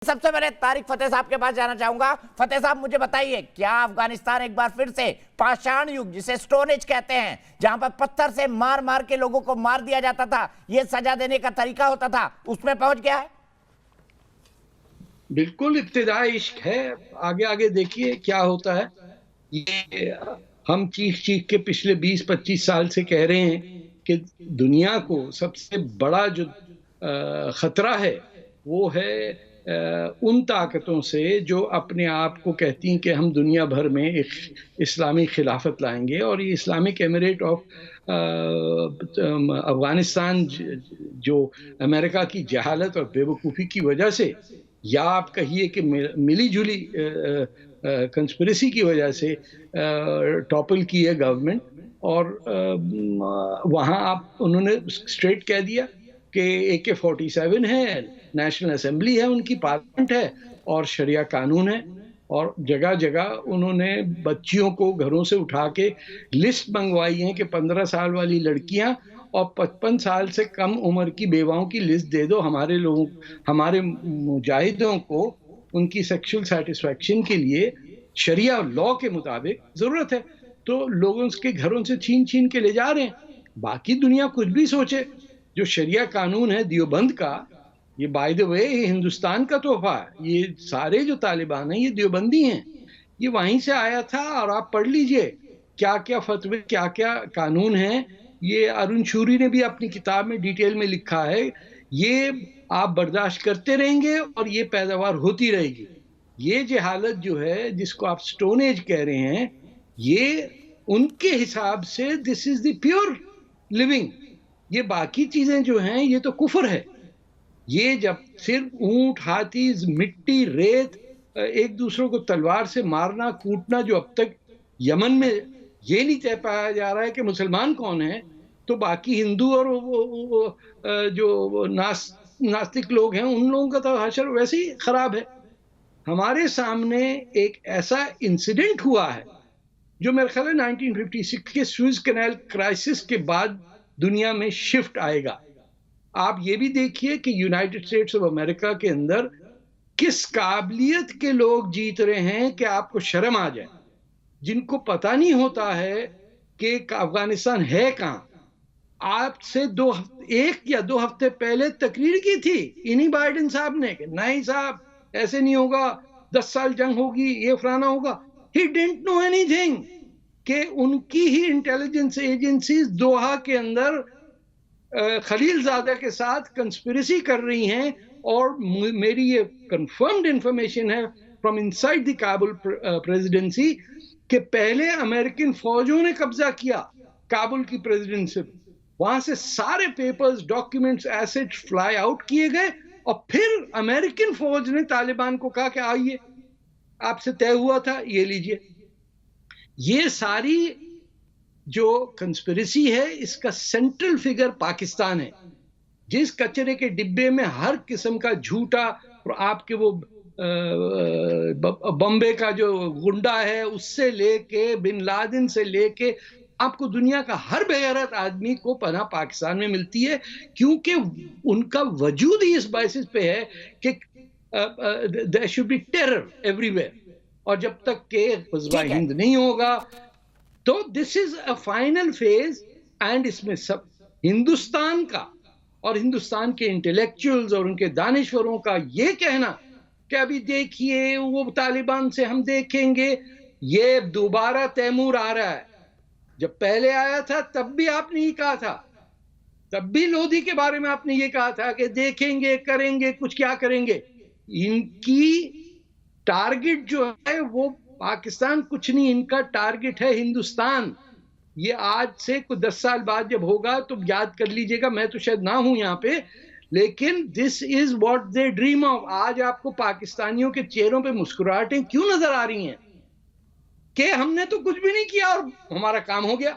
سب سے پہلے طارق فتح صاحب کے پاس جانا چاہوں گا. فتح صاحب مجھے بتائیے, کیا افغانستان ایک بار پھر سے پاشان یگ جسے سٹون ایج کہتے ہیں, جہاں پر پتھر سے مار مار کے لوگوں کو مار دیا جاتا تھا, یہ سزا دینے کا طریقہ ہوتا تھا, اس میں پہنچ گیا ہے؟ بالکل ابتدائی عشق ہے. آگے آگے دیکھیے کیا ہوتا ہے. یہ ہم چیخ چیخ کے پچھلے 20-25 سال سے کہہ رہے ہیں کہ دنیا کو سب سے بڑا جو خطرہ ہے وہ ہے ان طاقتوں سے جو اپنے آپ کو کہتی ہیں کہ ہم دنیا بھر میں ایک اسلامی خلافت لائیں گے, اور یہ اسلامک ایمریٹ آف افغانستان جو امریکہ کی جہالت اور بے وقوفی کی وجہ سے, یا آپ کہیے کہ ملی جلی کنسپریسی کی وجہ سے ٹاپل کی ہے گورنمنٹ, اور وہاں انہوں نے اسٹریٹ کہہ دیا کہ AK-47 ہے, نیشنل اسمبلی ہے, ان کی پارلیمنٹ ہے, اور شریعہ قانون ہے. اور جگہ جگہ انہوں نے بچیوں کو گھروں سے اٹھا کے لسٹ منگوائی ہیں کہ 15 سال والی لڑکیاں اور 55 سال سے کم عمر کی بیواؤں کی لسٹ دے دو, ہمارے لوگوں, ہمارے مجاہدوں کو ان کی سیکشل سیٹسفیکشن کے لیے شریعہ لاء کے مطابق ضرورت ہے. تو لوگوں کے گھروں سے چھین چھین کے لے جا رہے ہیں. باقی دنیا کچھ بھی سوچے, جو شریعہ قانون ہے دیوبند کا, یہ بائی دا وے یہ ہندوستان کا تحفہ ہے. یہ سارے جو طالبان ہیں یہ دیوبندی ہیں, یہ وہیں سے آیا تھا. اور آپ پڑھ لیجئے کیا کیا فتوے, کیا کیا قانون ہیں. یہ ارون شوری نے بھی اپنی کتاب میں ڈیٹیل میں لکھا ہے. یہ آپ برداشت کرتے رہیں گے اور یہ پیداوار ہوتی رہے گی. یہ جہالت جو ہے جس کو آپ سٹون ایج کہہ رہے ہیں, یہ ان کے حساب سے دس از دی پیور لیونگ. یہ باقی چیزیں جو ہیں یہ تو کفر ہے. یہ جب صرف اونٹ, ہاتھی, مٹی, ریت, ایک دوسروں کو تلوار سے مارنا کوٹنا, جو اب تک یمن میں یہ نہیں طے پایا جا رہا ہے کہ مسلمان کون ہیں, تو باقی ہندو اور جو ناستک لوگ ہیں ان لوگوں کا تو حشر ویسے ہی خراب ہے. ہمارے سامنے ایک ایسا انسیڈنٹ ہوا ہے جو میرے خیال ہے 1956 کے سوئز کینال کرائسس کے بعد دنیا میں شفٹ آئے گا. آپ یہ بھی دیکھیے کہ یونائٹڈ اسٹیٹس آف امریکہ کے اندر کس قابلیت کے لوگ جیت رہے ہیں کہ آپ کو شرم آ جائے, جن کو پتہ نہیں ہوتا ہے کہ افغانستان ہے کہاں. آپ سے 1 یا 2 ہفتے پہلے تقریر کی تھی انہی بائیڈن صاحب نے کہ نہیں صاحب ایسے نہیں ہوگا, 10 سال جنگ ہوگی, یہ فلانا ہوگا. He didn't know anything. کہ ان کی ہی انٹیلیجنس ایجنسیز دوحہ کے اندر خلیل زادہ کے ساتھ کنسپریسی کر رہی ہیں, اور میری یہ کنفرمڈ انفارمیشن ہے from inside the Kabul presidency کہ پہلے امریکن فوجوں نے قبضہ کیا کابل کی پریزیڈنسی, وہاں سے سارے papers, documents, assets fly out کیے گئے, اور پھر امریکن فوج نے طالبان کو کہا کہ آئیے آپ سے طے ہوا تھا یہ لیجئے. یہ ساری جو کنسپریسی ہے اس کا سینٹرل فگر پاکستان ہے, جس کچرے کے ڈبے میں ہر قسم کا جھوٹا, اور آپ کے وہ بمبے کا جو گنڈا ہے اس سے لے کے بن لادن سے لے کے آپ کو دنیا کا ہر بے غیرت آدمی کو پناہ پاکستان میں ملتی ہے, کیونکہ ان کا وجود ہی اس بیسس پہ ہے کہ there should be terror everywhere. اور جب تک کہ غزوہ ہند نہیں ہوگا تو this is a final phase. And اس میں سب ہندوستان کا اور ہندوستان کے انٹلیکچوئلز اور ان کے دانشوروں کا یہ کہنا کہ ابھی دیکھیے وہ طالبان سے ہم دیکھیں گے, یہ دوبارہ تیمور آ رہا ہے. جب پہلے آیا تھا تب بھی آپ نے یہ کہا تھا, تب بھی لودھی کے بارے میں آپ نے یہ کہا تھا کہ دیکھیں گے, کریں گے, کچھ کیا کریں گے. ان کی ٹارگٹ جو ہے وہ پاکستان کچھ نہیں, ان کا ٹارگٹ ہے ہندوستان. یہ آج سے کچھ 10 سال بعد جب ہوگا تو یاد کر لیجئے گا, میں تو شاید نہ ہوں یہاں پہ, لیکن this is what they dream of. آج آپ کو پاکستانیوں کے چہروں پہ مسکراہٹیں کیوں نظر آ رہی ہیں کہ ہم نے تو کچھ بھی نہیں کیا اور ہمارا کام ہو گیا.